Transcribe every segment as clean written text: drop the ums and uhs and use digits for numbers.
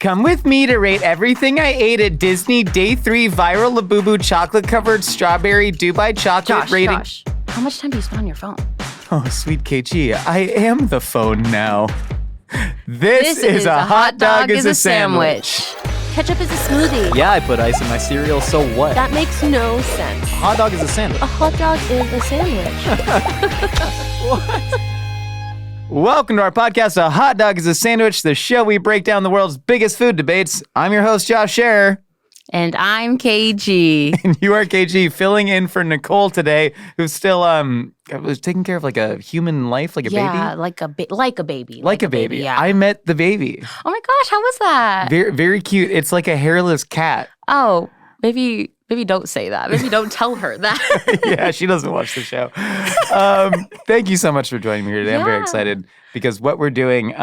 Come with me to rate everything I ate at Disney Day 3 Viral Labubu Chocolate-Covered Strawberry Dubai Chocolate rating. Josh, how much time do you spend on your phone? Oh, sweet KG, I am the phone now. This is a hot dog is a sandwich. Ketchup is a smoothie. Yeah, I put ice in my cereal, so what? That makes no sense. A hot dog is a sandwich. A hot dog is a sandwich. Welcome to our podcast, A Hot Dog is a Sandwich, the show we break down the world's biggest food debates. I'm your host, Josh Scherer. And I'm KG. And you are KG, filling in for Nicole today, who's still was taking care of like a human life, like a baby? Yeah, like a baby. Like a baby. Yeah. I met the baby. Oh my gosh, how was that? Very, very cute. It's like a hairless cat. Oh, maybe don't say that. Maybe don't tell her that. Yeah, she doesn't watch the show. Thank you so much for joining me here today. I'm very excited because what we're doing,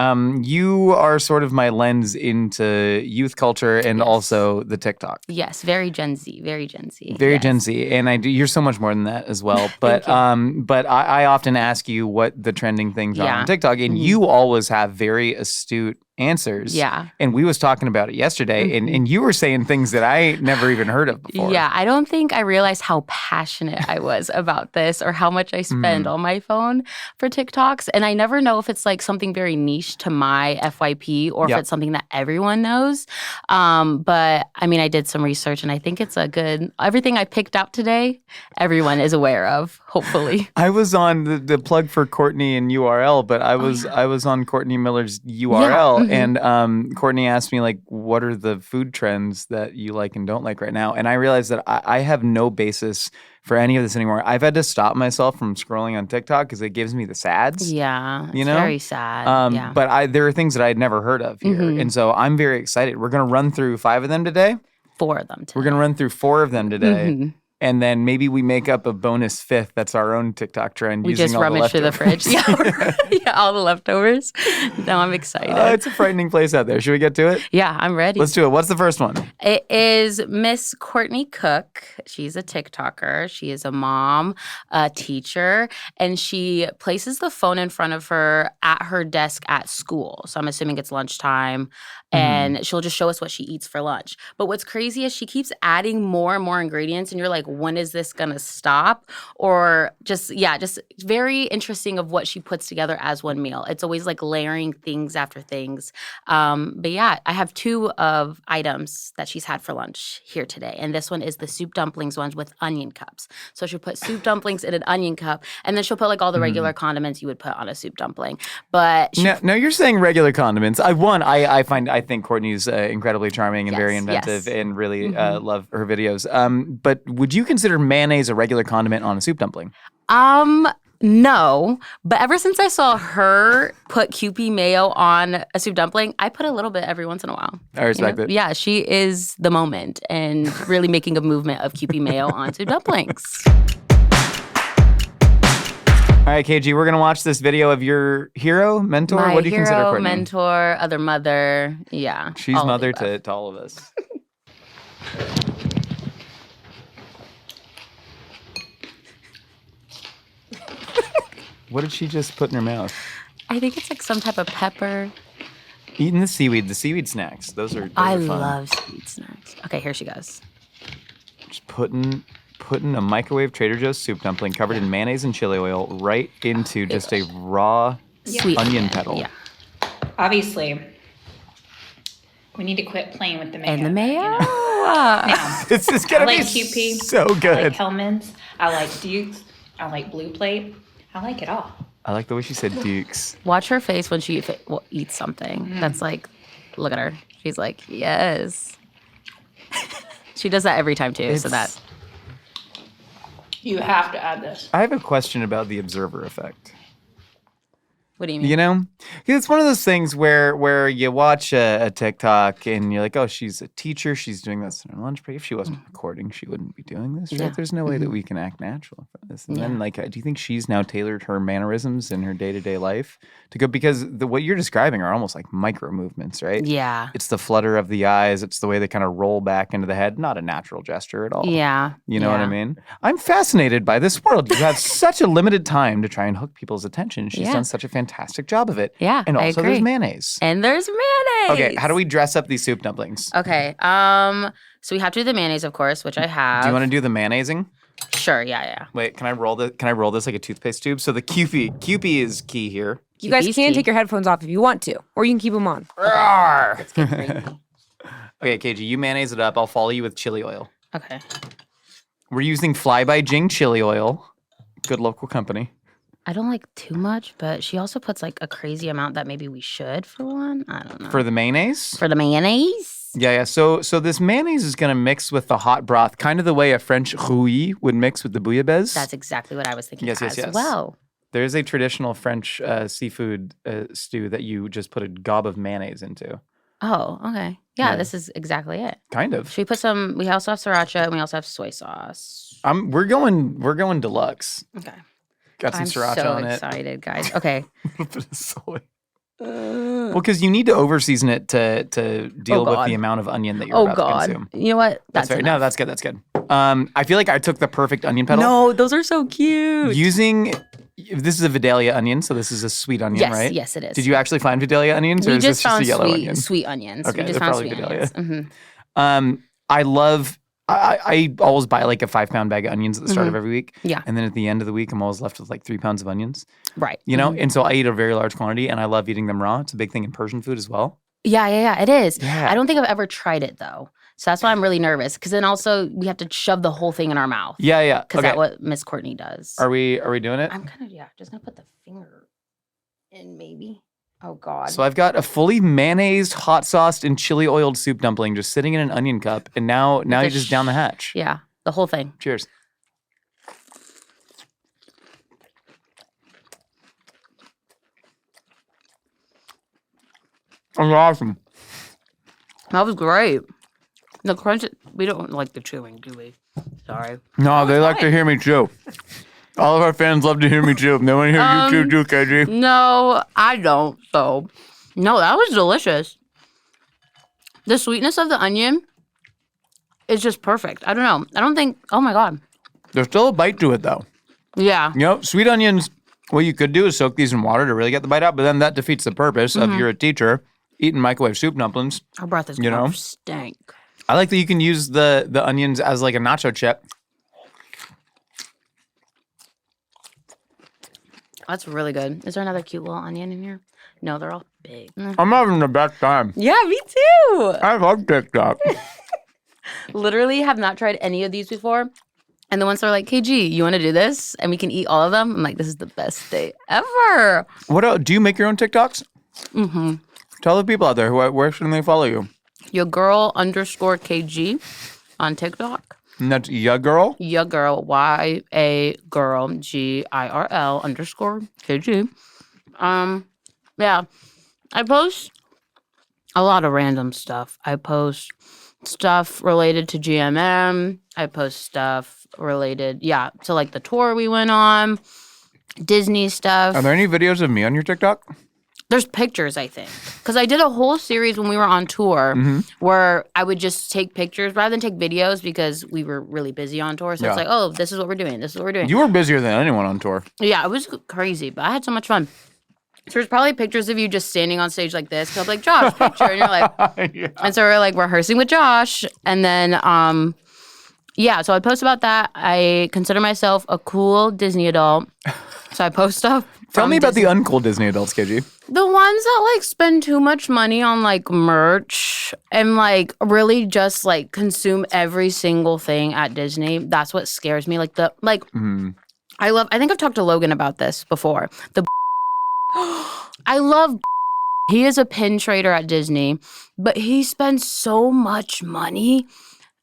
you are sort of my lens into youth culture and also the TikTok. Yes, very Gen Z. Very Gen Z. Very Gen Z. And you're so much more than that as well. But but I often ask you what the trending things are on TikTok, and you always have very astute answers. Yeah. And we was talking about it yesterday, and you were saying things that I never even heard of before. Yeah, I don't think I realized how passionate I was about this or how much I spend on my phone for TikToks. And I never know if it's like something very niche to my FYP or if it's something that everyone knows. But I mean, I did some research and I think it's everything I picked out today, everyone is aware of, hopefully. I was on the plug for Courtney and URL, but I was on Courtney Miller's URL. Yeah. And Courtney asked me, like, what are the food trends that you like and don't like right now? And I realized that I have no basis for any of this anymore. I've had to stop myself from scrolling on TikTok because it gives me the sads. Yeah, you know? Very sad. But there are things that I had never heard of here. And so I'm very excited. We're going to run through 5 of them today. 4 of them today. We're going to run through 4 of them today. And then maybe we make up a bonus 5th. That's our own TikTok trend. We just rummage through the fridge. Yeah, all the leftovers. No, I'm excited. It's a frightening place out there. Should we get to it? Yeah, I'm ready. Let's do it. What's the first one? It is Miss Courtney Cook. She's a TikToker. She is a mom, a teacher, and she places the phone in front of her at her desk at school. So I'm assuming it's lunchtime. And she'll just show us what she eats for lunch. But what's crazy is she keeps adding more and more ingredients, and you're like, when is this gonna stop? Or just very interesting of what she puts together as one meal. It's always like layering things after things. But yeah, I have 2 of items that she's had for lunch here today. And this one is the soup dumplings ones with onion cups. So she'll put soup dumplings in an onion cup, and then she'll put like all the regular condiments you would put on a soup dumpling. But no, you're saying regular condiments. I think Courtney's incredibly charming and very inventive and really love her videos. But would you consider mayonnaise a regular condiment on a soup dumpling? No, but ever since I saw her put Kewpie mayo on a soup dumpling, I put a little bit every once in a while. I respect it. Yeah, she is the moment and really making a movement of Kewpie mayo on soup dumplings. All right, KG, we're going to watch this video of your hero, mentor? My what do you consider Courtney? Mentor, other mother, yeah. She's mother to all of us. What did she just put in her mouth? I think it's like some type of pepper. Eating the seaweed snacks. Those are I fun. love seaweed snacks. Okay, here she goes. Just putting a microwave Trader Joe's soup dumpling covered in mayonnaise and chili oil right into just a raw sweet onion petal. Yeah. Obviously, we need to quit playing with the mayo. And the mayo. Now, This is going to be Kewpie, so good. I like Hellman's. I like Duke's. I like Blue Plate. I like it all. I like the way she said Dukes. Watch her face when she eats something. That's like, look at her. She's like, yes. She does that every time too. So that. You have to add this. I have a question about the observer effect. What do you mean? You know? 'Cause it's one of those things where you watch a TikTok and you're like, oh, she's a teacher. She's doing this on her lunch break. If she wasn't recording, she wouldn't be doing this, right? Yeah. There's no way that we can act natural for this. And then, like, do you think she's now tailored her mannerisms in her day-to-day life to go? Because what you're describing are almost like micro movements, right? Yeah. It's the flutter of the eyes. It's the way they kind of roll back into the head. Not a natural gesture at all. Yeah. You know what I mean? I'm fascinated by this world. You have such a limited time to try and hook people's attention. She's done such a fantastic fantastic job of it. Yeah, And I also agree. there's mayonnaise. And there's mayonnaise. Okay, how do we dress up these soup dumplings? Okay. So we have to do the mayonnaise, of course, which I have. Do you want to do the mayonnaising? Sure. Yeah. Wait, can I roll this like a toothpaste tube? So the Kewpie is key here. You guys Kewpie's can key. take your headphones off if you want to, or you can keep them on. Rawr. Let's get crazy. Okay, KG, you mayonnaise it up. I'll follow you with chili oil. Okay. We're using Fly by Jing chili oil. Good local company. I don't like too much, but she also puts like a crazy amount that maybe we should for one. I don't know. For the mayonnaise? For the mayonnaise? Yeah. So this mayonnaise is going to mix with the hot broth, kind of the way a French rouille would mix with the bouillabaisse. That's exactly what I was thinking Yes. as well. There's a traditional French seafood stew that you just put a gob of mayonnaise into. Oh, okay. Yeah, Yeah. this is exactly it. Kind of. Should we put some? We also have sriracha and we also have soy sauce. We're going deluxe. Okay. Got some I'm sriracha so on it. excited, guys. Okay. A little bit of soy. Well, because you need to over-season it to deal with God. the amount of onion that you're Oh about God. to consume. You know what? That's fair. No, enough. that's good. That's good. I feel like I took the perfect onion petal. No, those are so cute. Using this is a Vidalia onion, so this is a sweet onion, Yes, right? yes, it is. Did you actually find Vidalia onions, or We is this just just found a yellow onion? sweet onions. Okay, We just they're found probably sweet Vidalia. onions. Mhm. I love. I always buy like a 5-pound bag of onions at the start of every week. Yeah. And then at the end of the week, I'm always left with like 3 pounds of onions. Right. You know, and so I eat a very large quantity, and I love eating them raw. It's a big thing in Persian food as well. Yeah, it is. Yeah. I don't think I've ever tried it though. So that's why I'm really nervous. Because then also we have to shove the whole thing in our mouth. Yeah. Because that's what Miss Courtney does. Are we doing it? I'm kind of, just going to put the finger in maybe. Oh, God. So I've got a fully mayonnaised, hot sauced, and chili oiled soup dumpling just sitting in an onion cup, and now you just down the hatch. Yeah, the whole thing. Cheers. That's awesome. That was great. The crunch, we don't like the chewing, do we? Sorry. No, they like to hear me chew. All of our fans love to hear me chew. They want to hear you chew too, KG. No, I don't. So, no, that was delicious. The sweetness of the onion is just perfect. I don't know. I don't think, oh my God. There's still a bite to it, though. Yeah. You know, sweet onions, what you could do is soak these in water to really get the bite out, but then that defeats the purpose of you're a teacher eating microwave soup dumplings. Our breath is You know? going to stink. I like that you can use the onions as like a nacho chip. That's really good. Is there another cute little onion in here? No, they're all big. I'm having the best time. Yeah, me too. I love TikTok. Literally have not tried any of these before. And the ones that are like, KG, you want to do this? And we can eat all of them. I'm like, this is the best day ever. What else? Do you make your own TikToks? Mm-hmm. Tell the people out there where should they follow you? Your girl _KG on TikTok. And that's ya girl. Your girl, YA girl, GIRL _KG. Yeah. I post a lot of random stuff. I post stuff related to GMM. I post stuff related, to like the tour we went on, Disney stuff. Are there any videos of me on your TikTok? There's pictures, I think. Because I did a whole series when we were on tour where I would just take pictures rather than take videos because we were really busy on tour. So it's Yeah. like, oh, this is what we're doing. This is what we're doing. You were busier than anyone on tour. Yeah, it was crazy, but I had so much fun. So there's probably pictures of you just standing on stage like this. Cause I'm like, Josh, picture. And you're like, Yeah. and so we're like rehearsing with Josh. And then, so I post about that. I consider myself a cool Disney adult. So I post stuff. Tell from me about Disney. the uncool Disney adults, KG. The ones that like spend too much money on like merch and like really just like consume every single thing at Disney. That's what scares me. Like I think I've talked to Logan about this before. I love he is a pin trader at Disney, but he spends so much money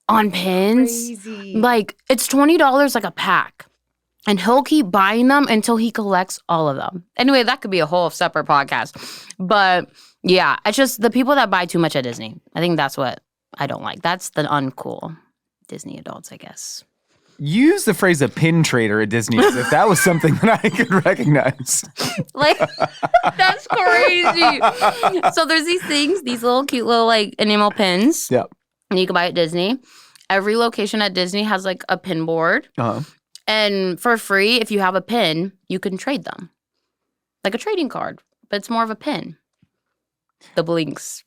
on pins. Crazy. Like it's $20 like a pack. And he'll keep buying them until he collects all of them. Anyway, that could be a whole separate podcast. But yeah, it's just the people that buy too much at Disney. I think that's what I don't like. That's the uncool Disney adults, I guess. Use the phrase a pin trader at Disney as if that was something that I could recognize. Like, that's crazy. So there's these things, these little cute little like enamel pins. Yeah. And you can buy at Disney. Every location at Disney has like a pin board. Uh-huh. And for free, if you have a pin, you can trade them. like a trading card, but it's more of a pin. The blinks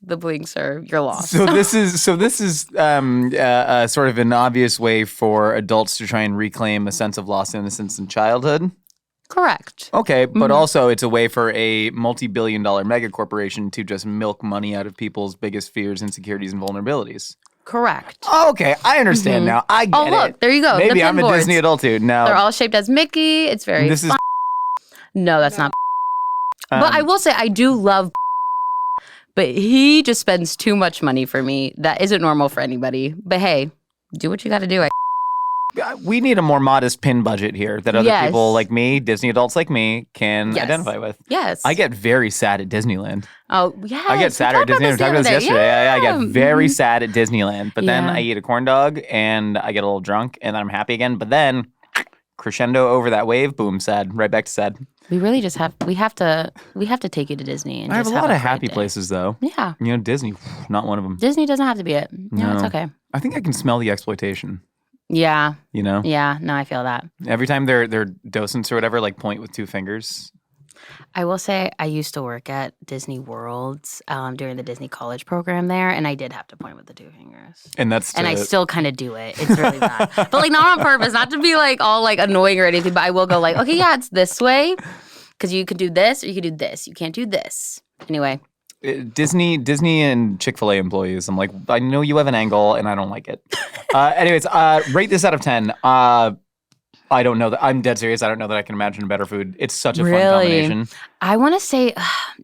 are you're lost. So this is sort of an obvious way for adults to try and reclaim a sense of lost innocence in childhood. Correct. Okay, but also it's a way for a multi-billion-dollar mega corporation to just milk money out of people's biggest fears, insecurities, and vulnerabilities. Correct. Oh, okay, I understand now. I get it. Oh, look, there you go. Maybe the I'm a pinboards. Disney adult too. Now They're all shaped as Mickey. It's very this fun. No, that's not. But I will say I do love. But he just spends too much money for me. That isn't normal for anybody. But hey, do what you got to do. we need a more modest pin budget here that other people like me, Disney adults like me, can identify with. Yes. I get very sad at Disneyland. Oh, yes. I get sadder at Disneyland. We talked about this yesterday. I get very sad at Disneyland. But then I eat a corn dog and I get a little drunk and then I'm happy again. But then crescendo over that wave, boom, sad. Right back to sad. We really just have to take you to Disney and I have just a lot of great happy day. places though. Yeah. You know, Disney, not one of them. Disney doesn't have to be it. No, it's okay. I think I can smell the exploitation. Yeah. You know? Yeah. No, I feel that. Every time their docents or whatever like point with two fingers. I will say I used to work at Disney World during the Disney College program there, and I did have to point with the two fingers. And that's and I still kind of do it. It's really bad, but like not on purpose, not to be like all like annoying or anything. But I will go like, okay, yeah, it's this way, because you can do this or you can do this. You can't do this anyway. Disney and Chick-fil-A employees. I'm like, I know you have an angle, and I don't like it. Anyways, rate this out of 10. I don't know that. I'm dead serious. I don't know that I can imagine a better food. It's such a fun combination. I want to say,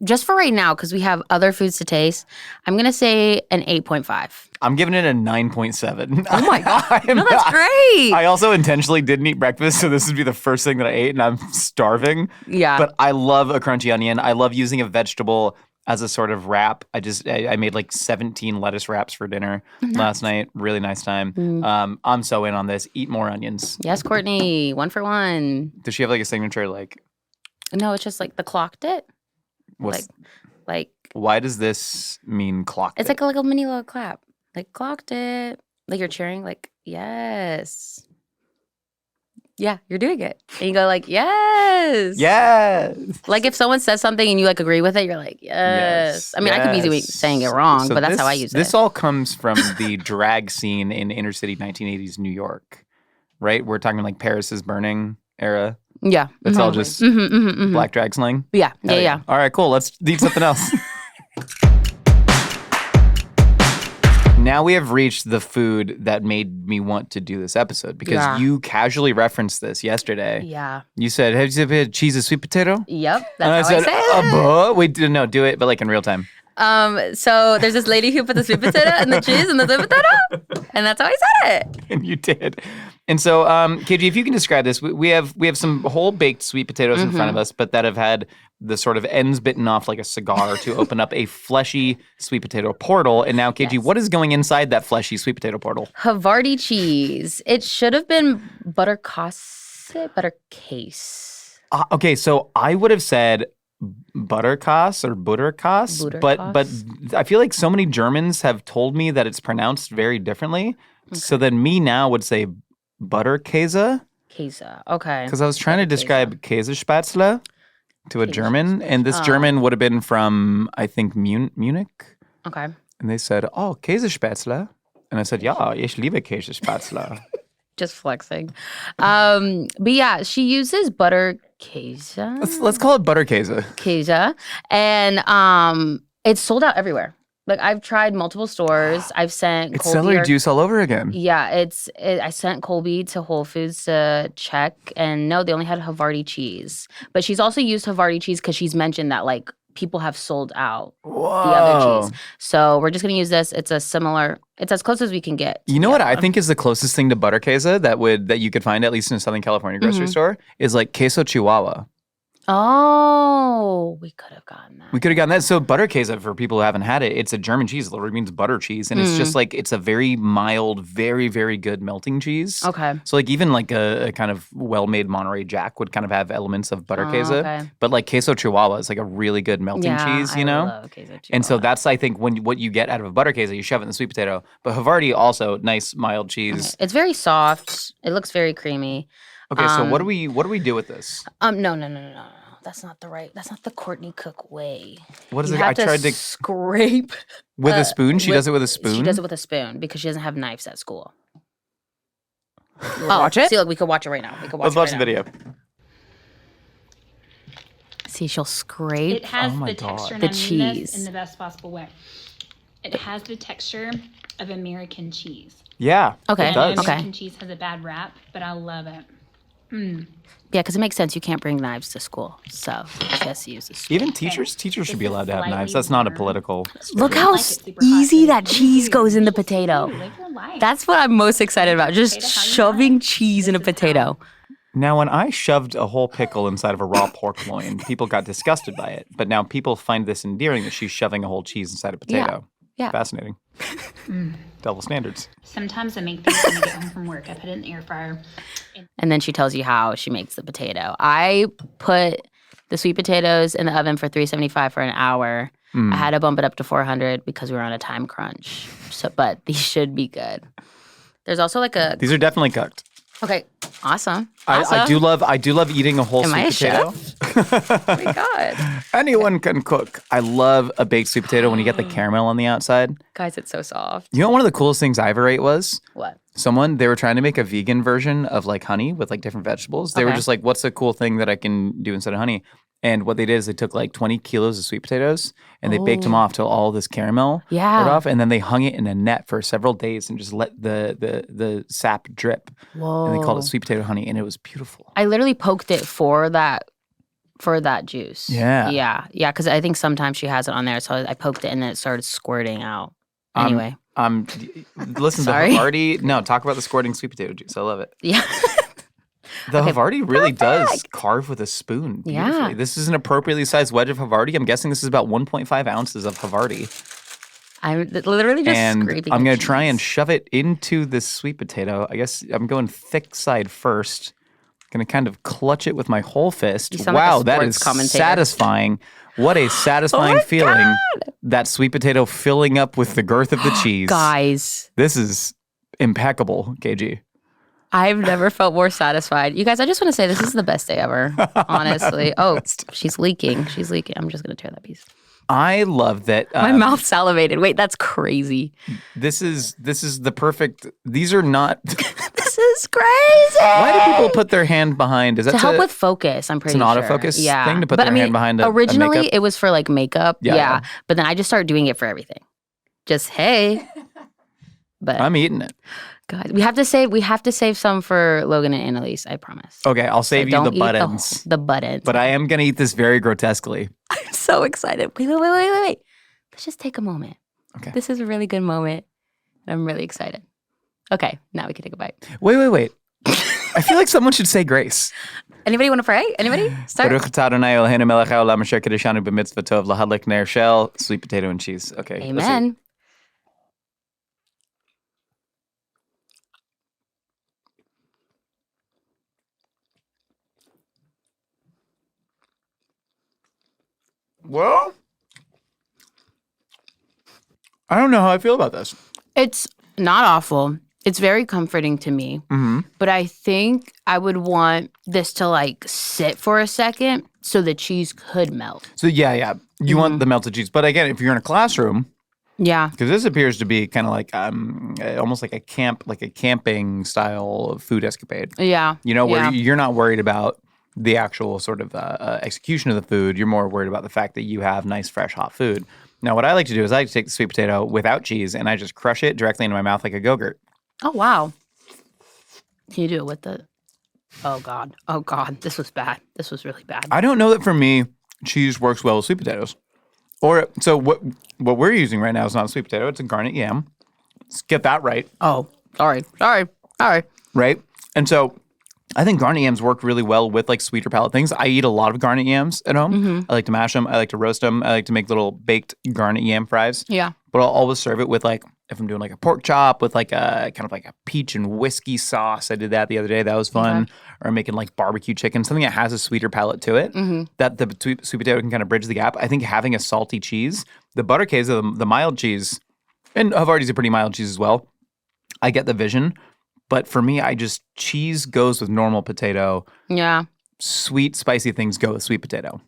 just for right now, because we have other foods to taste, I'm going to say an 8.5. I'm giving it a 9.7. Oh my God. No, that's great. I also intentionally didn't eat breakfast, so this would be the first thing that I ate, and I'm starving. Yeah. But I love a crunchy onion. I love using a vegetable as a sort of wrap. I made like 17 lettuce wraps for dinner last night. Really nice time. I'm so in on this. Eat more onions. Yes, Courtney. 1 for 1. Does she have like a signature like? No, it's just like the clocked it. What's, like. Why does this mean clocked It's it? like a mini little clap. Like clocked it. Like you're cheering. Like yes. Yeah, you're doing it. And you go like, yes. Yes. Like if someone says something and you like agree with it, you're like, yes. I mean, I could be saying it wrong, So but that's how I use it. This all comes from the drag scene in inner city 1980s New York, right? We're talking like Paris is Burning era. Yeah. It's all just black drag slang. Yeah. Hell Yeah. All right, cool. Let's eat something else. Now we have reached the food that made me want to do this episode because you casually referenced this yesterday. Yeah. You said, have you ever had cheese and sweet potato? Yep. And That's how I say it. Wait, no, do it, but like in real time. So there's this lady who put the sweet potato and the cheese and the sweet potato, and that's how I said it. And you did. And so, KG, if you can describe this, we have some whole baked sweet potatoes in front of us, but that have had the sort of ends bitten off like a cigar to open up a fleshy sweet potato portal. And now, KG, what is going inside that fleshy sweet potato portal? Havarti cheese. It should have been butter case. Okay, so I would have said butterkass or butterkass, but I feel like so many Germans have told me that it's pronounced very differently. Okay. So then me now would say Butterkäse. Käse, okay. Because I was trying to describe Käsespätzle to a German, and this German would have been from, I think, Munich. Okay. And they said, oh, Käsespätzle. And I said, ja, ich liebe Käsespätzle. Just flexing. But yeah, she uses butter käse. Let's call it Butterkäse. Käse. And it's sold out everywhere. Like I've tried multiple stores. I've sent It's Colby celery juice all over again. Yeah, I sent Colby to Whole Foods to check, and no, they only had Havarti cheese. But she's also used Havarti cheese because she's mentioned that like people have sold out the other cheese. So we're just gonna use this. It's as close as we can get. You know what I think is the closest thing to Butterkäse that you could find at least in a Southern California grocery store is like queso Chihuahua. Oh, we could have gotten that. We could have gotten that. So Butterkäse, for people who haven't had it, it's a German cheese. It literally means butter cheese. And it's just like, it's a very mild, very, very good melting cheese. Okay. So like even like a kind of well-made Monterey Jack would kind of have elements of Butterkäse. Okay. But like queso Chihuahua is like a really good melting cheese, you know? I love queso Chihuahua. And so that's, I think, what you get out of a Butterkäse, you shove it in the sweet potato. But Havarti also, nice, mild cheese. Okay. It's very soft. It looks very creamy. Okay, so what do we do with this? No. That's not the Courtney Cook way. What is You it? have I tried to scrape with a spoon. She does it with a spoon. She does it with a spoon because she doesn't have knives at school. Watch it. See, look, we could watch it right now. We could watch Let's watch the right now. video. See, she'll scrape. It has Oh my the God. texture, and The I mean this cheese. in the best possible way. It has the texture of American cheese. Yeah. Okay. It does. Okay. American cheese has a bad rap, but I love it. Yeah, because it makes sense. You can't bring knives to school, so she has to use this. Even teachers should be This is allowed to have knives. slightly That's not a warm. political. Look I how like it super hot, easy so that you cheese do. goes in the You just potato. do. Live your life. That's what I'm most excited about. Just Potato how you shoving want. cheese in a This is potato. Now, when I shoved a whole pickle inside of a raw pork loin, people got disgusted by it. But now people find this endearing that she's shoving a whole cheese inside a potato. Yeah. Fascinating. Double standards. Sometimes I make things when I get home from work. I put it in the air fryer. And then she tells you how she makes the potato. I put the sweet potatoes in the oven for 375 for an hour. I had to bump it up to 400 because we were on a time crunch. So, but these should be good. There's also like a These are definitely cooked. okay, awesome. I do love eating a whole Am I sweet a potato. Oh my god, Anyone can cook. I love a baked sweet potato when you get the caramel on the outside. guys, it's so soft. You know, one of the coolest things I ever ate was What? they were trying to make a vegan version of like honey with like different vegetables. They were Okay. just like, what's a cool thing that I can do instead of honey? And what they did is they took like 20 kilos of sweet potatoes and they baked them off till all this caramel Yeah. right off. And then they hung it in a net for several days and just let the sap drip. Whoa. And they called it sweet potato honey. And it was beautiful. I literally poked it for that juice. Yeah. Yeah. Because I think sometimes she has it on there, so I poked it and then it started squirting out. Anyway, Listen, Sorry. the Havarti, no, talk about the squirting sweet potato juice. I love it. yeah. The Havarti really does carve with a spoon beautifully. Yeah. This is an appropriately sized wedge of Havarti. I'm guessing this is about 1.5 ounces of Havarti. I'm literally just And scraping. I'm the going to try and cheese. shove it into this sweet potato. I guess I'm going thick side first. Going to kind of clutch it with my whole fist. You sound like a Wow, that sports is commentator. satisfying. What a satisfying feeling. That sweet potato filling up with the girth of the cheese. Guys, This is impeccable, KG. I've never felt more satisfied. You guys, I just want to say this is the best day ever. Honestly. Oh, she's leaking. She's leaking. I'm just gonna tear that piece. I love that. My mouth salivated. Wait, that's crazy. This is the perfect. These are not. This is crazy. Why do people put their hand behind? Is that To help with focus, I'm pretty an sure. autofocus yeah. thing to put But their I mean, hand behind a originally makeup? it was for like makeup. Yeah, Yeah. yeah. But then I just started doing it for everything. Just hey. But I'm eating it. God, we have to save some for Logan and Annalise, I promise. Okay, I'll save you Don't the eat buttons. the buttons. But I am gonna eat this very grotesquely. I'm so excited. Wait. Let's just take a moment. Okay. This is a really good moment. I'm really excited. Okay, now we can take a bite. Wait. I feel like someone should say grace. Anybody want to pray? Anybody? Start. Baruch atah Adonai Eloheinu melech haolam asher kiddushanu b'mitzvah tov lahadlik ner shel, sweet potato and cheese. Okay. let's eat. Amen. Well, I don't know how I feel about this. It's not awful. It's very comforting to me. Mm-hmm. But I think I would want this to like sit for a second so the cheese could melt. So yeah. You want the melted cheese, but again, if you're in a classroom, Yeah. because this appears to be kind of like almost like a camping style of food escapade. Yeah. You know, where Yeah. you're not worried about the actual sort of execution of the food. You're more worried about the fact that you have nice, fresh, hot food. Now, what I like to do is I like to take the sweet potato without cheese and I just crush it directly into my mouth like a Go-Gurt. Oh, wow. Can you do it with the... Oh, God. This was bad. This was really bad. I don't know that for me, cheese works well with sweet potatoes. Or, so what we're using right now is not a sweet potato. It's a garnet yam. Let's get that right. Oh, sorry. Right? And so I think garnet yams work really well with like sweeter palate things. I eat a lot of garnet yams at home. Mm-hmm. I like to mash them. I like to roast them. I like to make little baked garnet yam fries. Yeah. But I'll always serve it with like, if I'm doing like a pork chop with like a kind of like a peach and whiskey sauce. I did that the other day. That was fun. Okay. Or making like barbecue chicken, something that has a sweeter palate to it. Mm-hmm. That the sweet potato can kind of bridge the gap. I think having a salty cheese, the butter queso, the mild cheese, and Havarti's a pretty mild cheese as well. I get the vision. But for me, cheese goes with normal potato. Yeah. sweet, spicy things go with sweet potato.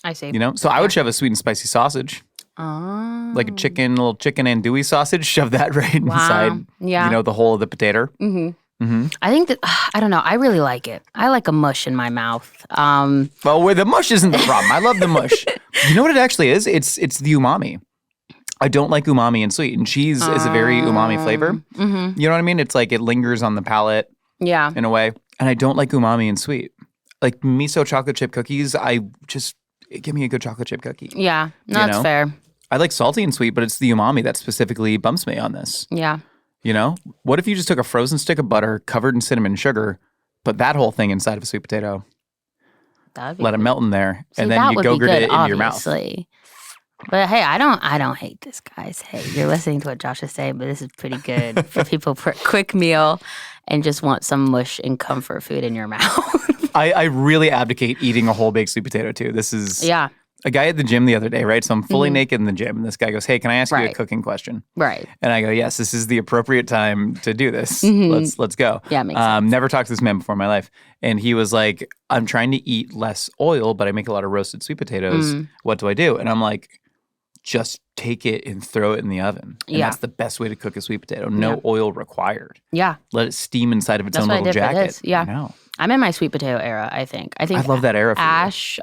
I see. You know? So I would shove a sweet and spicy sausage. Oh. Like a little chicken andouille sausage, shove that right inside, Yeah. the whole of the potato. I think that, I don't know, I really like it. I like a mush in my mouth. Well, the mush isn't the problem. I love the mush. You know what it actually is? It's the umami. I don't like umami and sweet, and cheese is a very umami flavor. You know what I mean? It's like it lingers on the palate Yeah. in a way, and I don't like umami and sweet. Like miso chocolate chip cookies, give me a good chocolate chip cookie. Yeah. No, that's fair. I like salty and sweet, but it's the umami that specifically bumps me on this. Yeah. You know? What if you just took a frozen stick of butter covered in cinnamon sugar, put that whole thing inside of a sweet potato, let it melt in there, and then you Go-Gurt it into your mouth. But hey, I don't hate this, guys. Hey, you're listening to what Josh is saying, but this is pretty good for people for a quick meal and just want some mush and comfort food in your mouth. I really advocate eating a whole baked sweet potato too. This is a guy at the gym the other day, right? So I'm fully naked in the gym, and this guy goes, "Hey, can I ask you a cooking question?" Right. And I go, "Yes, this is the appropriate time to do this. Let's go." Yeah, makes sense. Never talked to this man before in my life, and he was like, "I'm trying to eat less oil, but I make a lot of roasted sweet potatoes. What do I do?" And I'm like, "Just take it and throw it in the oven. And that's the best way to cook a sweet potato. No oil required. Yeah. Let it steam inside of its That's own what I little did for jacket." this. Yeah. I know. I'm in my sweet potato era, I think. I love that era for you. Ash,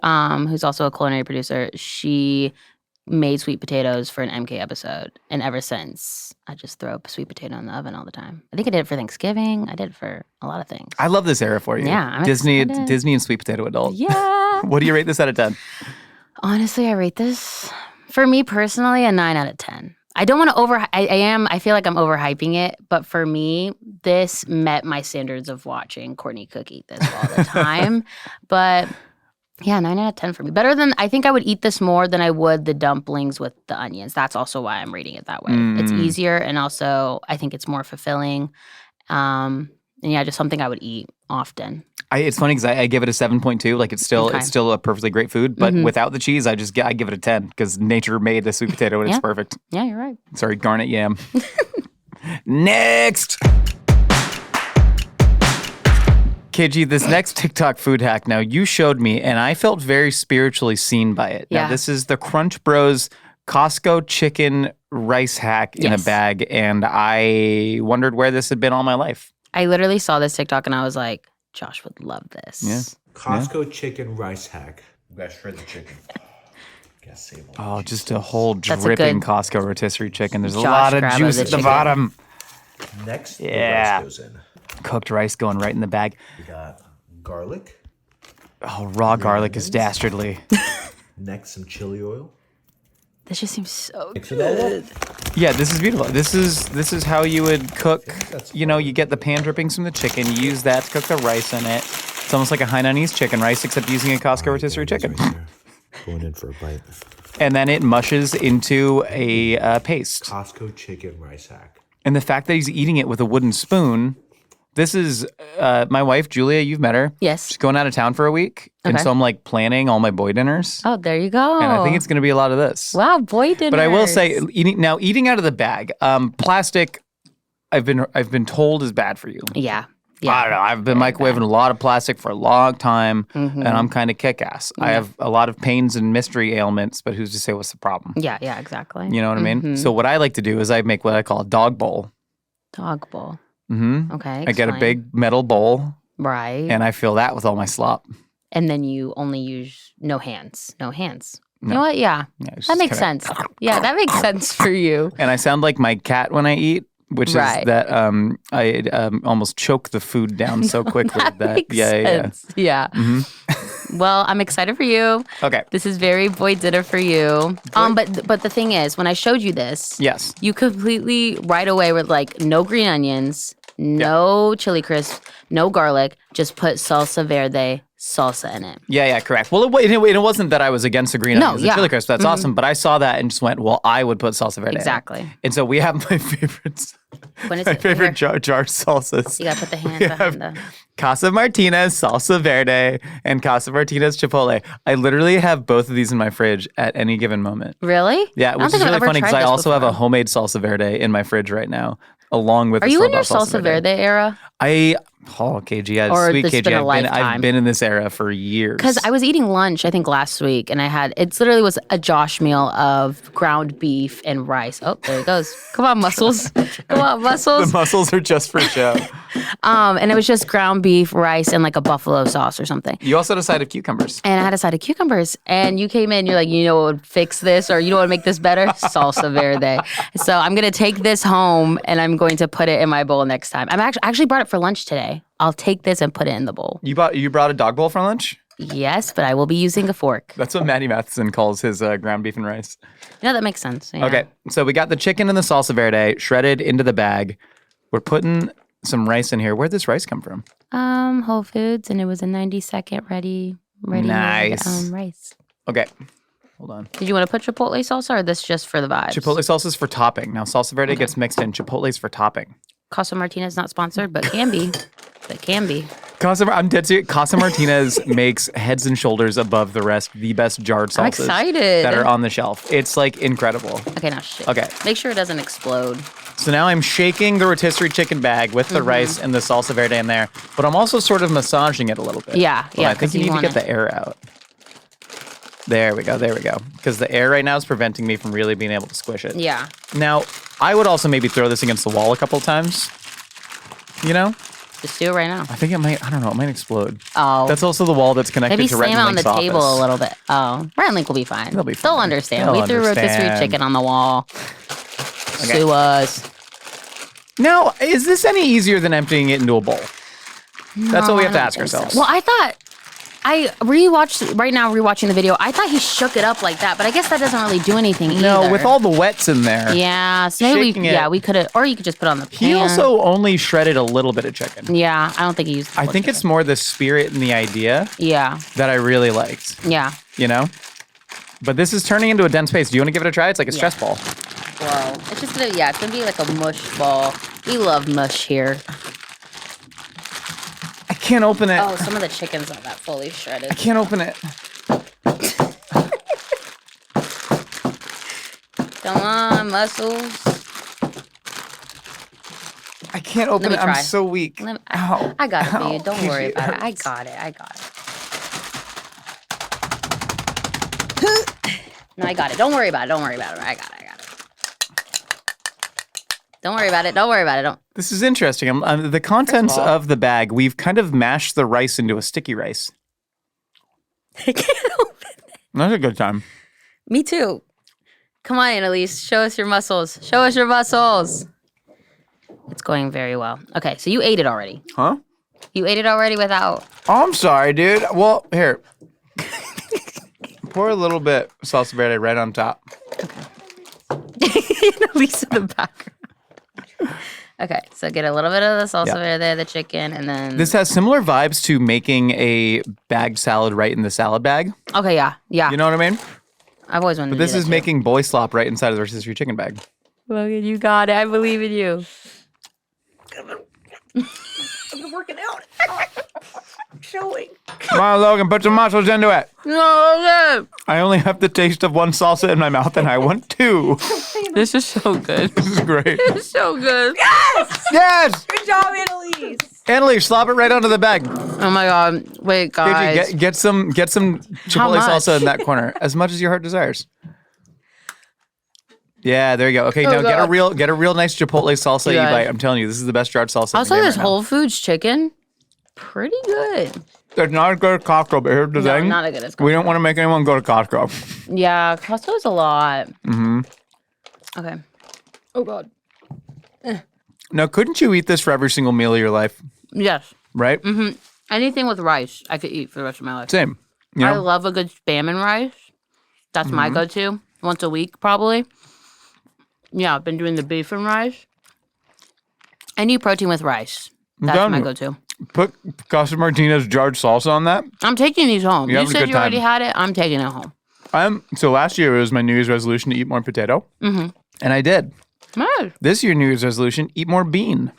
who's also a culinary producer, she made sweet potatoes for an MK episode. And ever since, I just throw a sweet potato in the oven all the time. I think I did it for Thanksgiving. I did it for a lot of things. I love this era for you. Yeah, I'm Disney excited. and sweet potato adult. Yeah. What do you rate this out of 10? Honestly, I rate this, for me personally, a 9 out of 10. I don't want to I feel like I'm overhyping it, but for me, this met my standards of watching Courtney Cook eat this all the time. But yeah, 9 out of 10 for me. I think I would eat this more than I would the dumplings with the onions. That's also why I'm rating it that way. It's easier, and also I think it's more fulfilling. And yeah, just something I would eat often. It's funny because I give it a 7.2. Like it's still a perfectly great food, but without the cheese, I give it a 10 because nature made a sweet potato and it's perfect. Yeah, you're right. Sorry, garnet yam. Next. KG, this next TikTok food hack now you showed me, and I felt very spiritually seen by it. Yeah. Now this is the Crunch Bros Costco chicken rice hack in a bag, and I wondered where this had been all my life. I literally saw this TikTok and I was like, Josh would love this. Yeah. Costco chicken rice hack. You guys shred the chicken. Oh, just a whole dripping Costco rotisserie chicken. There's a Josh lot of grab of juice the at the chicken. bottom. Next, the Yeah. rice goes in. Cooked rice going right in the bag. We got garlic. Oh, raw garlic is dastardly. Next, some chili oil. This just seems so Mix it all up. Yeah, this is beautiful. This is how you would cook. You get the pan drippings from the chicken. You use that to cook the rice in it. It's almost like a Hainanese chicken rice, except using a Costco rotisserie chicken. Right here. Going in for a bite. And then it mushes into a paste. Costco chicken rice hack. And the fact that he's eating it with a wooden spoon. This is my wife, Julia. You've met her. Yes. She's going out of town for a week. And Okay. so I'm like planning all my boy dinners. Oh, there you go. And I think it's going to be a lot of this. wow, boy dinners. But I will say, eating out of the bag, plastic, I've been told is bad for you. Yeah. I don't know. I've been microwaving a lot of plastic for a long time, and I'm kind of kick-ass. I have a lot of pains and mystery ailments, but who's to say what's the problem? Yeah, exactly. You know what I mean? So what I like to do is I make what I call a dog bowl. Dog bowl. Mm-hmm. Okay. I get a explain. big metal bowl, Right. and I fill that with all my slop. And then you only use no hands. No hands. You No. know what? Yeah. Yeah, it's That just makes kinda- sense. Yeah, that makes sense for you. And I sound like my cat when I eat, which Right. is that I almost choke the food down so quickly that makes yeah. sense. Yeah. Well, I'm excited for you. Okay. This is very boy dinner for you. But the thing is, when I showed you this, Yes. you completely right away were like, no green onions, no chili crisp, no garlic, just put salsa verde salsa in it. Yeah, correct. Well, it wasn't that I was against the green No, onions and yeah. chili crisp. That's awesome. But I saw that and just went, well, I would put salsa verde in it. Exactly. And so we have my favorites. When is My it? favorite Here. jar salsas. You gotta put the hand We behind have the. Casa Martinez salsa verde and Casa Martinez chipotle. I literally have both of these in my fridge at any given moment. Really? Yeah, I don't which is think I've really ever funny because tried I this also have a homemade before. salsa verde in my fridge right now, along with. Are the you in your store-bought salsa verde era? I Oh, KG, yeah, Or sweet it's KG. been a I've lifetime. been in this era for years. Because I was eating lunch, I think last week, and it literally was a Josh meal of ground beef and rice. Oh, there it goes. Come on, muscles. Come on, the muscles. muscles are just for show. And it was just ground beef, rice, and like a buffalo sauce or something. You also had a side of cucumbers. And I had a side of cucumbers. And you came in, you're like, you know what would fix this, or you know what would make this better? Salsa verde. So I'm going to take this home and I'm going to put it in my bowl next time. I actually brought it for lunch today. I'll take this and put it in the bowl. You brought a dog bowl for lunch? Yes, but I will be using a fork. That's what Maddie Matheson calls his ground beef and rice. You know, that makes sense. Yeah. Okay, so we got the chicken and the salsa verde shredded into the bag. We're putting some rice in here. Where'd this rice come from? Whole Foods, and it was a 90-second ready Nice. rice. Okay, hold on. Did you want to put chipotle salsa, or this just for the vibes? Chipotle salsa is for topping. Now, salsa verde gets mixed in. Chipotle's for topping. Casa Martinez not sponsored, but can be. But can be. I'm dead serious. Casa Martinez makes heads and shoulders above the rest the best jarred salsas I'm excited. that are on the shelf. It's like incredible. Okay, now shit. Okay. Make sure it doesn't explode. So now I'm shaking the rotisserie chicken bag with the rice and the salsa verde in there, but I'm also sort of massaging it a little bit. Yeah, Hold on, I think 'cause you you need to want get it. the air out. There we go. Because the air right now is preventing me from really being able to squish it. Yeah. Now, I would also maybe throw this against the wall a couple times. You know? Just do it right now. I think it might, I don't know, it might explode. Oh. That's also the wall that's connected Maybe to Rhett slam and it on the Link's table office. a little bit. Oh. Rhett and Link will be fine. They'll be fine. They'll understand. They'll We threw rotisserie understand. chicken on the wall. Okay. Sue us. Now, is this any easier than emptying it into a bowl? That's what we have to ask ourselves. Well, I thought rewatching the video, I thought he shook it up like that, but I guess that doesn't really do anything either. No, with all the wets in there. Yeah, so maybe shaking it- we could have, or you could just put it on the pan. He also only shredded a little bit of chicken. Yeah, I don't think he used the I full think it's more the spirit and the idea Yeah, that I really liked, yeah. you know? But this is turning into a dense paste. Do you want to give it a try? It's like a stress ball. Whoa. It's just gonna, it's gonna be like a mush ball. We love mush here. I can't open it. Oh, some of the chicken's not that fully shredded. I can't open it. Come on, muscles. I can't open me it. I'm try. so weak. Ow. I got it for you. Ow. Don't worry about it. I hurts. got it. No, I got it. Don't worry about it. I got it. Don't worry about it. Don't. This is interesting. The contents First of all- of the bag, we've kind of mashed the rice into a sticky rice. I can't open it. That's a good time. Me too. Come on, Annalise. Show us your muscles. It's going very well. Okay, so you ate it already. Huh? You ate it already without. Oh, I'm sorry, dude. Well, here. Pour a little bit salsa verde right on top. Annalise in the background. Okay, so get a little bit of the salsa Yeah. verde, the chicken, and then. This has similar vibes to making a bagged salad right in the salad bag. Okay, yeah. You know what I mean? I've always wanted But to do this that is too. making boy slop right inside of the rotisserie chicken bag. Logan, you got it. I believe in you. Come on, Logan, put some muscles into it. No, Logan. I only have the taste of one salsa in my mouth, and I want two. This is so good. This is great. It's so good. Yes! Good job, Annalise. Annalise, slop it right onto the bag. Oh my God. Wait, guys. Get some chipotle much? salsa in that corner, as much as your heart desires. Yeah, there you go. Okay, now get a real nice chipotle salsa you guys. bite. I'm telling you, this is the best jarred salsa. I'll in the say game this right now. Whole Foods chicken, pretty good. It's not as good as Costco, but here's the No, thing. not as good as We don't want to make anyone go to Costco. Yeah, Costco's a lot. Mm-hmm. Okay. Oh God. Now, couldn't you eat this for every single meal of your life? Yes. Right? Mm-hmm. Anything with rice, I could eat for the rest of my life. Same. You I know? love a good spam and rice. That's my go-to. Once a week, probably. Yeah, I've been doing the beef and rice. Any protein with rice. That's telling my you. go-to. Put Casa Martinez jarred salsa on that. I'm taking these home. You're You having a said good you already time. had it. I'm taking it home. So last year it was my New Year's resolution to eat more potato, and I did. Nice. This year New Year's resolution, eat more bean.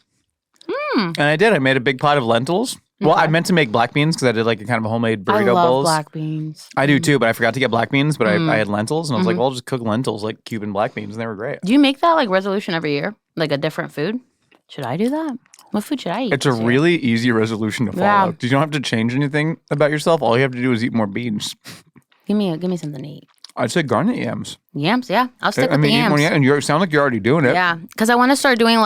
And I did. I made a big pot of lentils. Well, I meant to make black beans because I did like a kind of a homemade burrito I love bowls. black beans. I do too, but I forgot to get black beans. But I had lentils, and I was like, well, I'll just cook lentils like Cuban black beans, and they were great. Do you make that like resolution every year? Like a different food? Should I do that? What food should I eat? It's a this year? really easy resolution to follow. Yeah. You don't have to change anything about yourself. All you have to do is eat more beans. Give me something to eat. I'd say garnet yams. Yams, yeah. I'll stick with the eat yams. more yams. And you sound like you're already doing it. Yeah, because I want to start doing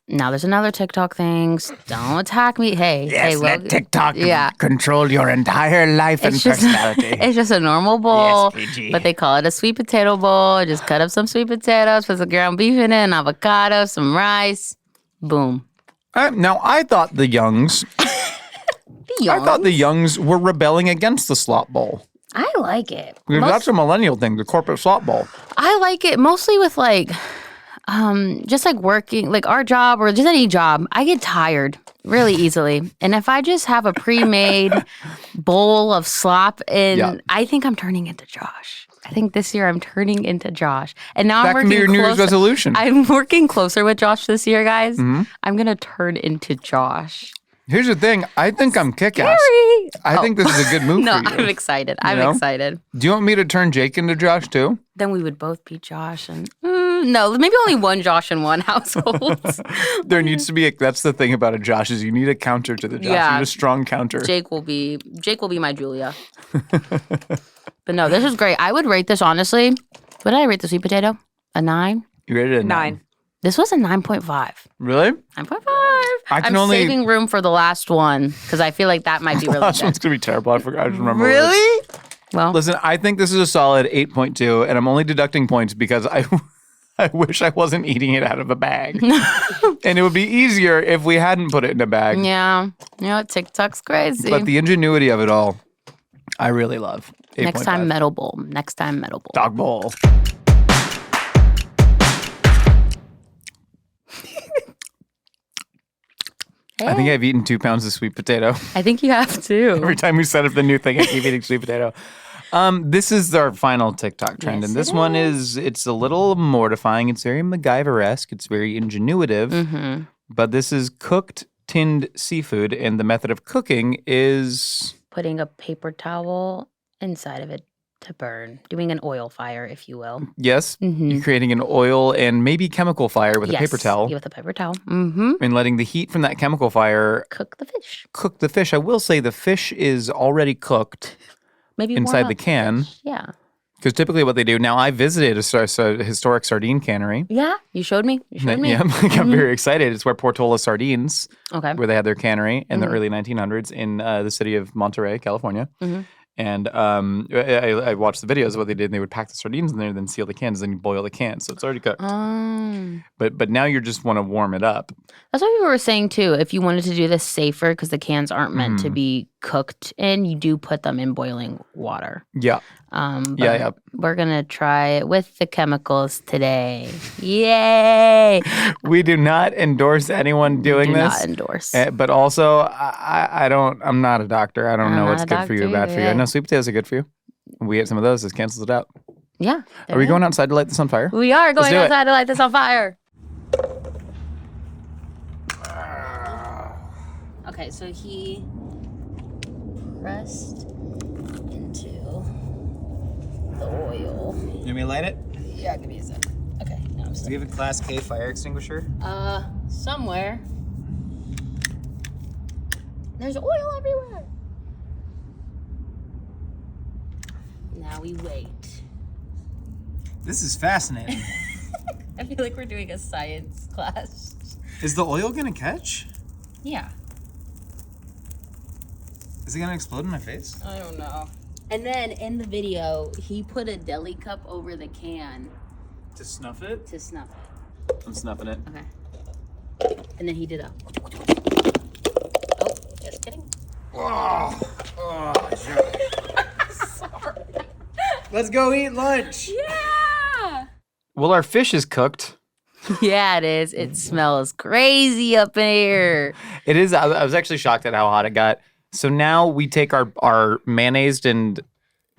now there's another TikTok thing. Don't attack me. Hey, Yes, hey, let TikTok yeah. control your entire life and It's just, personality. it's just a normal bowl, Yes, PG. but they call it a sweet potato bowl. Just cut up some sweet potatoes, put some ground beef in it, an avocado, some rice. Boom. Now, I thought the Youngs were rebelling against the slop bowl. I like it. Because that's a millennial thing, the corporate slop bowl. I like it mostly with just working, our job or just any job. I get tired really easily. And if I just have a pre-made bowl of slop, I think I'm turning into Josh. I think this year I'm turning into Josh. And now I'm working That can be your New Year's resolution. I'm working closer with Josh this year, guys. Mm-hmm. I'm going to turn into Josh. Here's the thing. I think I'm kick-ass. I think this is a good move No, for you. I'm excited. I'm know? excited. Do you want me to turn Jake into Josh, too? Then we would both be Josh and no, maybe only one Josh in one household. There needs to be that's the thing about a Josh is you need a counter to the Josh. Yeah. You need a strong counter. Jake will be my Julia. But no, this is great. I would rate this honestly. What did I rate the sweet potato? A 9? You rated it a 9. This was a 9.5. Really? 9.5. I'm I'm saving room for the last one because I feel like that might be really Last good. one's going to be terrible. I forgot. I just remember. what it was. Really? Well, Listen, I think this is a solid 8.2, and I'm only deducting points because I wish I wasn't eating it out of a bag. And it would be easier if we hadn't put it in a bag. yeah. You know, TikTok's crazy. But the ingenuity of it all, I really love. 8.5. Next time, metal bowl. Dog bowl. I think I've eaten 2 pounds of sweet potato. I think you have to. Every time we set up the new thing, I keep eating sweet potato. This is our final TikTok trend, Yes, and this one it's a little mortifying. It's very MacGyver-esque. It's very ingenuitive, but this is cooked tinned seafood, and the method of cooking is Putting a paper towel inside of it to burn. Doing an oil fire, if you will. yes, you're creating an oil and maybe chemical fire with a paper towel, Yeah, with a paper towel. Mm-hmm. and letting the heat from that chemical fire Cook the fish. cook the fish. I will say the fish is already cooked Maybe inside warm the up can. fish. Yeah. Because typically what they do, now I visited a historic sardine cannery. Yeah. You showed me. Yeah, I got very excited. It's where Portola Sardines, Okay. where they had their cannery in the early 1900s in the city of Monterey, California. And I watched the videos of what they did. And they would pack the sardines in there, then seal the cans, then you boil the cans. So it's already cooked. But now you just want to warm it up. That's what we were saying too. If you wanted to do this safer, because the cans aren't meant to be cooked in, you do put them in boiling water. Yeah. But we're gonna try it with the chemicals today. Yay! We do not endorse anyone doing Do this. not endorse. But also, I'm not a doctor. I don't I'm know not what's a good for you or doctor bad for you. I either. know sweet potatoes are good for you. We ate some of those. This cancels it out. Yeah. Are we going outside to light this on fire? We are Let's going do it. outside to light this on fire. Okay, so he pressed into the oil. You want me to light it? Yeah, give me a sec. Okay, now I'm Do you have a Class K fire extinguisher? somewhere. There's oil everywhere. Now we wait. This is fascinating. I feel like we're doing a science class. Is the oil gonna catch? Yeah. Is it gonna explode in my face? I don't know. And then in the video, he put a deli cup over the can To snuff it? to snuff it. I'm snuffing it. Okay. And then he did a. Oh, just kidding. Sorry. Let's go eat lunch. Yeah. Well, our fish is cooked. Yeah, it is. It smells crazy up in here. It is. I was actually shocked at how hot it got. So now we take our mayonnaised and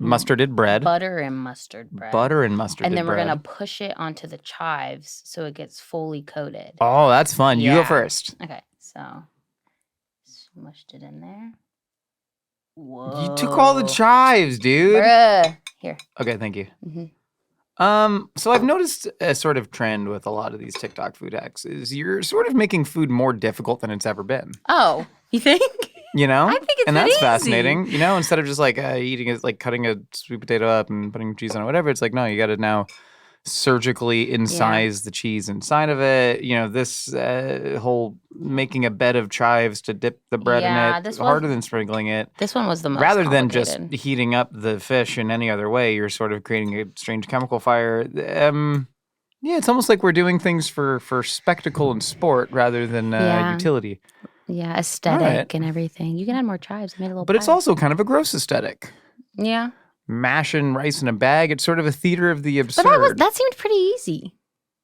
mustarded bread. Butter and mustard bread. Butter and mustard. And then we're bread. going to push it onto the chives so it gets fully coated. Oh, that's fun. You go Yeah. first. Okay, so smushed it in there. Whoa. You took all the chives, dude. Bruh. Here. Okay, thank you. So I've noticed a sort of trend with a lot of these TikTok food hacks is you're sort of making food more difficult than it's ever been. Oh, you think? You know? I think it's and been that's easy. fascinating. You know, instead of just like eating it, like cutting a sweet potato up and putting cheese on it, whatever, it's like, no, you got to now surgically incise the cheese inside of it. You know, this whole making a bed of chives to dip the bread in it, this harder than sprinkling it. This one was the most Rather than just complicated. heating up the fish in any other way, you're sort of creating a strange chemical fire. Yeah, it's almost like we're doing things for spectacle and sport rather than utility. Yeah, aesthetic and everything. You can add more chives. I made a little But it's pie. also kind of a gross aesthetic. Yeah. Mashing rice in a bag. It's sort of a theater of the absurd. But that seemed pretty easy.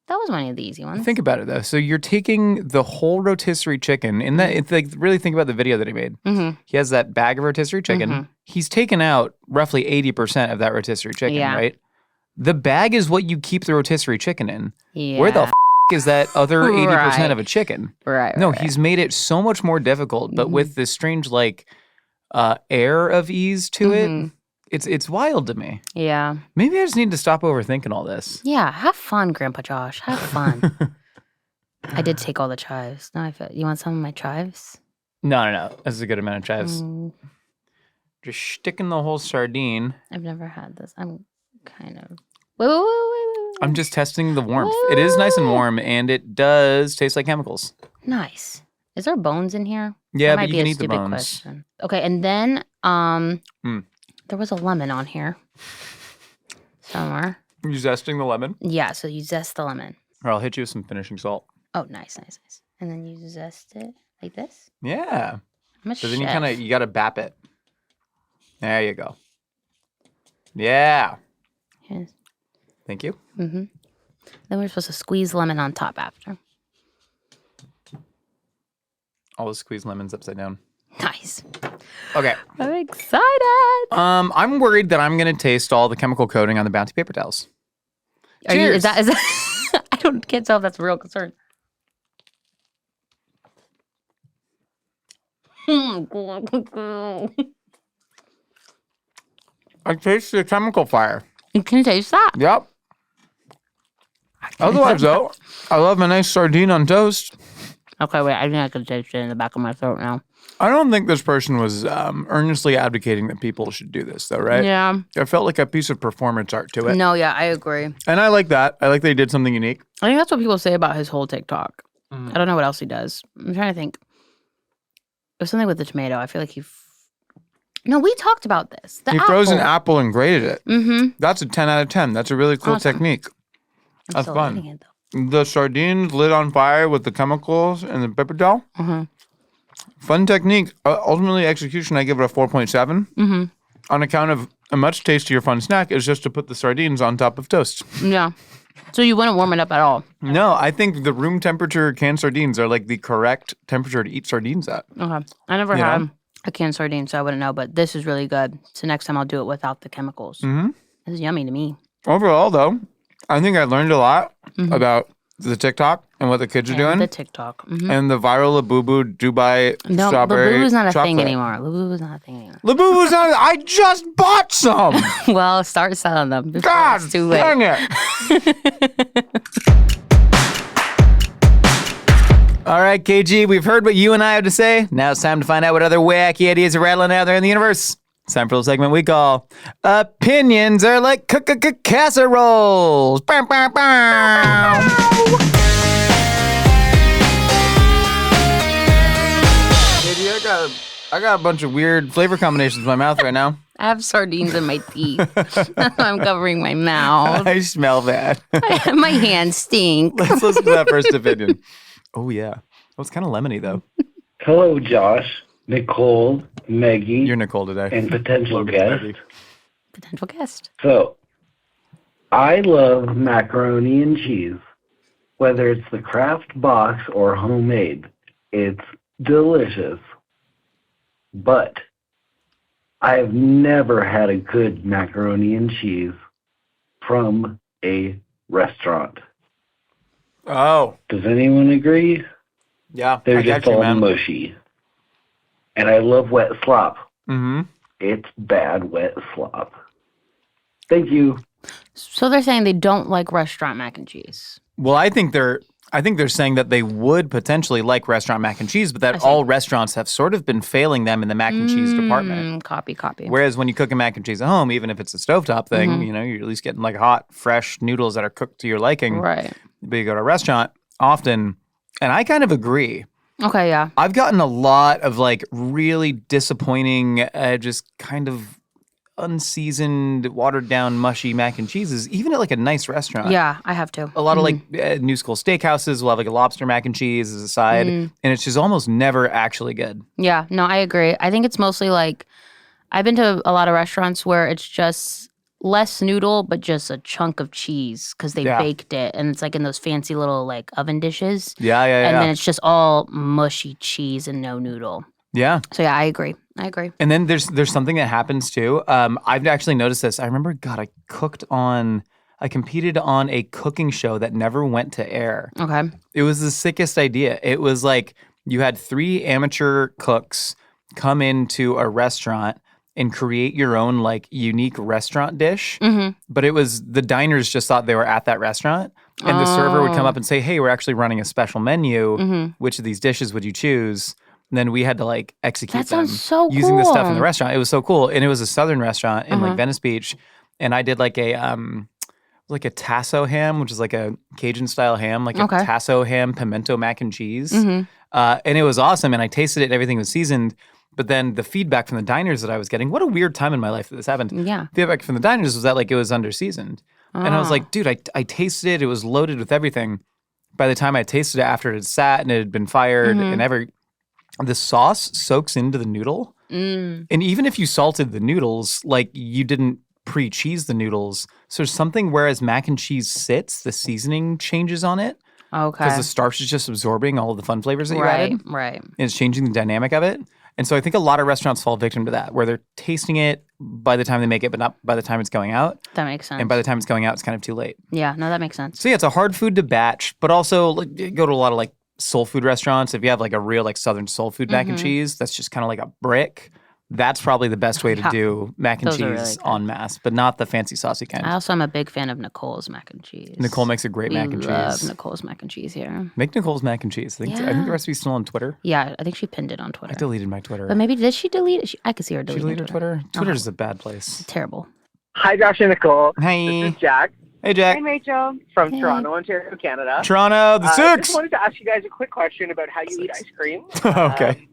That was one of the easy ones. Think about it though. So you're taking the whole rotisserie chicken. In that, it's like really think about the video that he made. Mm-hmm. He has that bag of rotisserie chicken. Mhm. He's taken out roughly 80% of that rotisserie chicken, Yeah. right? The bag is what you keep the rotisserie chicken in. Yeah. Where the is that other 80% Right. of a chicken? Right. No, right. he's made it so much more difficult, but with this strange like air of ease to it. It's wild to me. Yeah. Maybe I just need to stop overthinking all this. Yeah. Have fun, Grandpa Josh. Have fun. I did take all the chives. Now I feel. You want some of my chives? No. This is a good amount of chives. Just sticking the whole sardine. I've never had this. I'm kind of. Wait. I'm just testing the warmth. It is nice and warm, and it does taste like chemicals. Nice. Is there bones in here? Yeah, That but might you be can a eat the stupid bones. question. Okay, and then there was a lemon on here somewhere. You zesting the lemon? Yeah, so you zest the lemon. Or I'll hit you with some finishing salt. Oh, nice. And then you zest it like this. Yeah. I'm a So then chef. you gotta bap it. There you go. Yeah. Yes. Thank you. Then we're supposed to squeeze lemon on top after. Always squeeze lemons upside down. Nice. Okay. I'm excited. I'm worried that I'm gonna taste all the chemical coating on the Bounty paper towels. Are you, Cheers. is that I can't tell if that's a real concern. I taste the chemical fire. You can taste that. Yep. Otherwise, though, I love a nice sardine on toast. Okay, wait. I think I can taste it in the back of my throat now. I don't think this person was earnestly advocating that people should do this, though, right? Yeah. It felt like a piece of performance art to it. No, yeah, I agree. And I like that. I like that he did something unique. I think that's what people say about his whole TikTok. I don't know what else he does. I'm trying to think. It was something with the tomato. I feel like No, we talked about this. The He apple. froze an apple and grated it. Mm-hmm. That's a 10 out of 10. That's a really cool Awesome. technique. I'm That's still fun. eating it, though. The sardines lit on fire with the chemicals and the pepper towel. Fun technique. Ultimately, execution, I give it a 4.7. On account of a much tastier fun snack is just to put the sardines on top of toast. Yeah. So you wouldn't warm it up at all? No, I think the room temperature canned sardines are like the correct temperature to eat sardines at. Okay. I never You had know? a canned sardine, so I wouldn't know. But this is really good. So next time I'll do it without the chemicals. This is yummy to me. Overall, though, I think I learned a lot about the TikTok and what the kids are And doing. the TikTok. And the viral Labubu Dubai No, strawberry Labubu's not a thing chocolate. anymore. Labubu's not a thing anymore. Labubu's not. I just bought some. Well, start selling them before God, it's too late. dang it. All right, KG, we've heard what you and I have to say. Now it's time to find out what other wacky ideas are rattling out there in the universe. It's time for the segment we call Opinions Are Like Casseroles. Bow, bow, bow. I got a bunch of weird flavor combinations in my mouth right now. I have sardines in my teeth. I'm covering my mouth. I smell that. My hands stink. Let's listen to that first opinion. Oh, yeah. Oh, it's kind of lemony, though. Hello, Josh, Nicole, Maggie, You're Nicole today. and potential Logan's guest. Maggie. Potential guest. So, I love macaroni and cheese, whether it's the Kraft box or homemade. It's delicious. But I have never had a good macaroni and cheese from a restaurant. Oh, Does anyone agree? yeah. They're I just got you, all man. mushy. And I love wet slop. Mm-hmm. It's bad wet slop. Thank you. So they're saying they don't like restaurant mac and cheese. Well, I think they're saying that they would potentially like restaurant mac and cheese, but that all restaurants have sort of been failing them in the mac and cheese department. Copy. Whereas when you cook a mac and cheese at home, even if it's a stovetop thing, you know, you're at least getting like hot, fresh noodles that are cooked to your liking. Right. But you go to a restaurant often, and I kind of agree. Okay, yeah. I've gotten a lot of like really disappointing, just kind of unseasoned, watered down, mushy mac and cheeses, even at like a nice restaurant. Yeah, I have to. A lot of like new school steakhouses will have like a lobster mac and cheese as a side, and it's just almost never actually good. Yeah, no, I agree. I think it's mostly like, I've been to a lot of restaurants where it's just less noodle, but just a chunk of cheese because they baked it, and it's like in those fancy little like oven dishes. Yeah. And then it's just all mushy cheese and no noodle. Yeah. So yeah, I agree. And then there's something that happens too. I've actually noticed this. I remember, God, I competed on a cooking show that never went to air. Okay. It was the sickest idea. It was like you had 3 amateur cooks come into a restaurant and create your own like unique restaurant dish. But it was the diners just thought they were at that restaurant. And the server would come up and say, hey, we're actually running a special menu. Which of these dishes would you choose? And then we had to like execute them using the stuff in the restaurant. It was so cool. And it was a southern restaurant in like Venice Beach. And I did like a tasso ham, which is like a Cajun style ham, like a tasso ham, pimento mac and cheese. And it was awesome. And I tasted it and everything was seasoned. But then the feedback from the diners that I was getting, what a weird time in my life that this happened. Yeah. Feedback from the diners was that like it was underseasoned. And I was like, dude, I tasted it. It was loaded with everything. By the time I tasted it after it had sat and it had been fired and the sauce soaks into the noodle. And even if you salted the noodles, like you didn't pre-cheese the noodles. So there's something whereas mac and cheese sits, the seasoning changes on it. Okay. Because the starch is just absorbing all of the fun flavors that you added. Right. And it's changing the dynamic of it. And so I think a lot of restaurants fall victim to that, where they're tasting it by the time they make it, but not by the time it's going out. That makes sense. And by the time it's going out, it's kind of too late. Yeah, no, that makes sense. So yeah, it's a hard food to batch, but also like, you go to a lot of like soul food restaurants. If you have like a real like southern soul food mac and cheese, that's just kind of like a brick. That's probably the best way to do mac and Those are cheese really en masse, but not the fancy saucy kind. I also am a big fan of Nicole's mac and cheese. Nicole makes a great mac and We love cheese. Nicole's mac and cheese here. Make Nicole's mac and cheese. I think the recipe's still on Twitter. Yeah, I think she pinned it on Twitter. I deleted my Twitter. But maybe did she delete it? I could see her She deleting deleted Twitter? Twitter's a bad place. Terrible. Hi, Josh and Nicole. Hey. This is Jack Hey, Jack. Rachel from Toronto, Ontario, Canada. Toronto, the I six. just wanted to ask you guys a quick question about how you eat ice cream. Okay.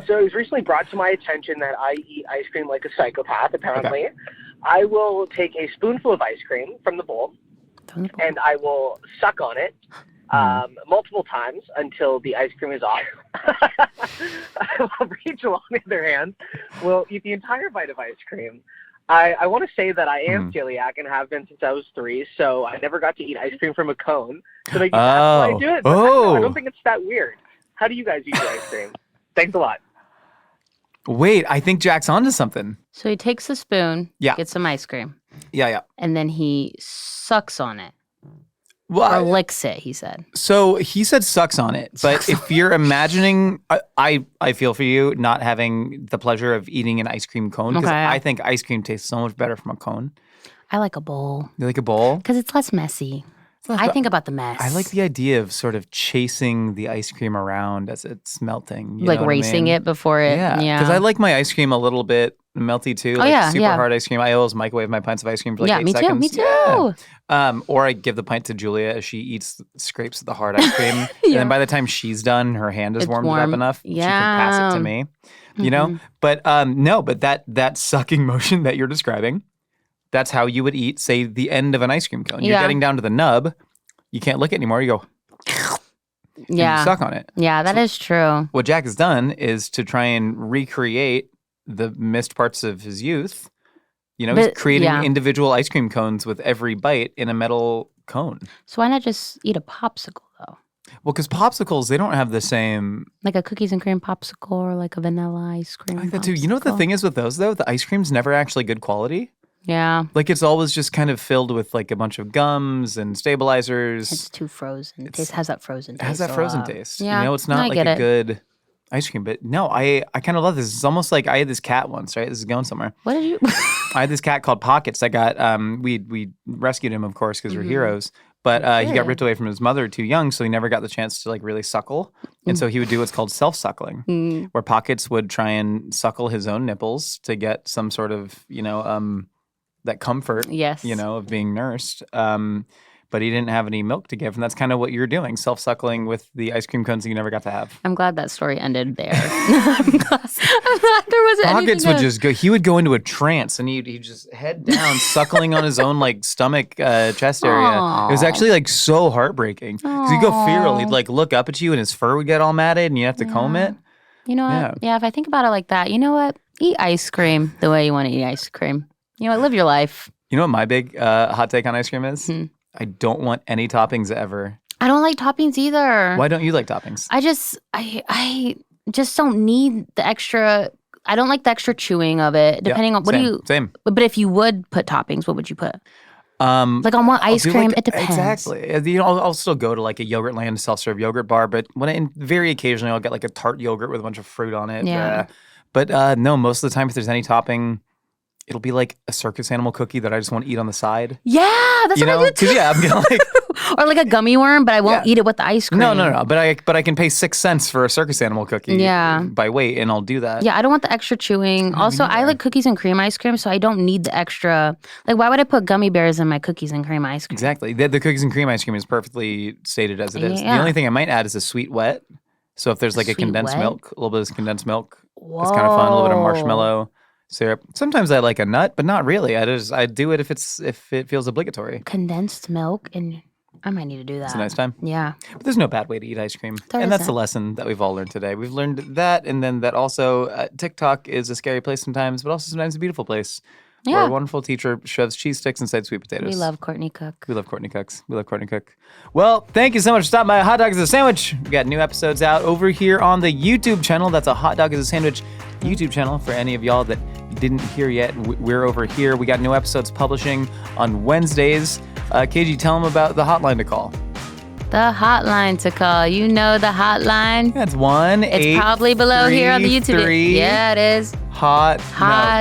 So it was recently brought to my attention that I eat ice cream like a psychopath, apparently. Okay. I will take a spoonful of ice cream from the bowl, and I will suck on it multiple times until the ice cream is off. Rachel, on the other hand, will eat the entire bite of ice cream. I want to say that I am celiac and have been since I was 3, so I never got to eat ice cream from a cone. So that's why I do it. I don't think it's that weird. How do you guys eat your ice cream? Thanks a lot. Wait, I think Jack's onto something. So he takes a spoon, gets some ice cream. Yeah. And then he sucks on it. Well, or licks it, he said. So he said sucks on it. But if you're imagining, I feel for you not having the pleasure of eating an ice cream cone. Because I think ice cream tastes so much better from a cone. I like a bowl. You like a bowl? Because it's less messy. I think about the mess. I like the idea of sort of chasing the ice cream around as it's melting. You like know racing it before it. Yeah. Because I like my ice cream a little bit melty too. Super hard ice cream. I always microwave my pints of ice cream for like 8 seconds. Me too. Yeah. Or I give the pint to Julia as she scrapes the hard ice cream. And then by the time she's done, her hand is warmed up enough. She can pass it to me. You know? But but that sucking motion that you're describing, that's how you would eat, say, the end of an ice cream cone. You're getting down to the nub. You can't lick it anymore. You go, and you suck on it. Yeah, that is true. What Jack has done is to try and recreate the missed parts of his youth. You know, he's creating individual ice cream cones with every bite in a metal cone. So why not just eat a popsicle, though? Well, because popsicles, they don't have the same... Like a cookies and cream popsicle or like a vanilla ice cream I like that too. You know what the thing is with those, though? The ice cream's never actually good quality. Yeah. Like it's always just kind of filled with like a bunch of gums and stabilizers. It's too frozen. It has that frozen taste. It has that frozen taste. Yeah, you know, it's not like a good ice cream, but no, I kind of love this. It's almost like I had this cat once, right? This is going somewhere. What did you? I had this cat called Pockets. I got we rescued him, of course, because we're heroes. But he got ripped away from his mother too young, so he never got the chance to like really suckle. And so he would do what's called self-suckling, where Pockets would try and suckle his own nipples to get some sort of that comfort, Yes. of being nursed. But he didn't have any milk to give, and that's kind of what you're doing, self-suckling with the ice cream cones that you never got to have. I'm glad that story ended there. I'm glad there wasn't Pockets anything would else. just go. He would go into a trance, and he'd just head down, suckling on his own like stomach, chest area. Aw. It was actually like so heartbreaking because he'd go feral. He'd like look up at you, and his fur would get all matted, and you have to comb it. You know what? Yeah, if I think about it like that, you know what? Eat ice cream the way you want to eat ice cream. You know what? Live your life. You know what my big hot take on ice cream is? I don't want any toppings ever. I don't like toppings either. Why don't you like toppings? I just don't need the extra. I don't like the extra chewing of it. Depending on Same. But if you would put toppings, what would you put? Like on what ice cream? It depends. Exactly. I'll still go to like a Yogurtland self-serve yogurt bar, but very occasionally I'll get like a tart yogurt with a bunch of fruit on it. Yeah. But no, most of the time if there's any topping, it'll be like a circus animal cookie that I just want to eat on the side. Yeah, that's what I do too. I'm gonna like. Or like a gummy worm, but I won't eat it with the ice cream. No. But I can pay 6 cents for a circus animal cookie. By weight, and I'll do that. Yeah, I don't want the extra chewing. Also, I like cookies and cream ice cream, so I don't need the extra. Like, why would I put gummy bears in my cookies and cream ice cream? Exactly. The cookies and cream ice cream is perfectly stated as it is. Yeah. The only thing I might add is a sweet wet. So if there's like a condensed wet? milk, a little bit of condensed milk, it's kind of fun. A little bit of marshmallow syrup. Sometimes I like a nut, but not really. I do it if it feels obligatory. Condensed milk, and I might need to do that. It's a nice time. Yeah. But there's no bad way to eat ice cream. There And that's isn't. the lesson that we've all learned today. We've learned that, and then that also TikTok is a scary place sometimes, but also sometimes a beautiful place. Yeah. Where a wonderful teacher shoves cheese sticks inside sweet potatoes. We love Courtney Cook. We love Courtney Cooks. We love Courtney Cook. Well, thank you so much for stopping by Hot Dog is a Sandwich. We got new episodes out over here on the YouTube channel. That's a Hot Dog is a Sandwich YouTube channel for any of y'all that didn't hear yet. We're over here. We got new episodes publishing on Wednesdays. KG, tell them about the hotline to call. The hotline to call. You know the hotline. That's 1 It's probably below here on the YouTube. Yeah, it is. Hot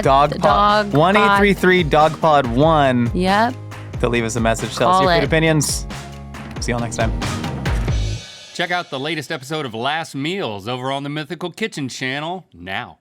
Dog Pod. 1-833-DOG-POD-1 Yep. to leave us a message. Tell us Call your good it. opinions. See y'all next time. Check out the latest episode of Last Meals over on the Mythical Kitchen channel now.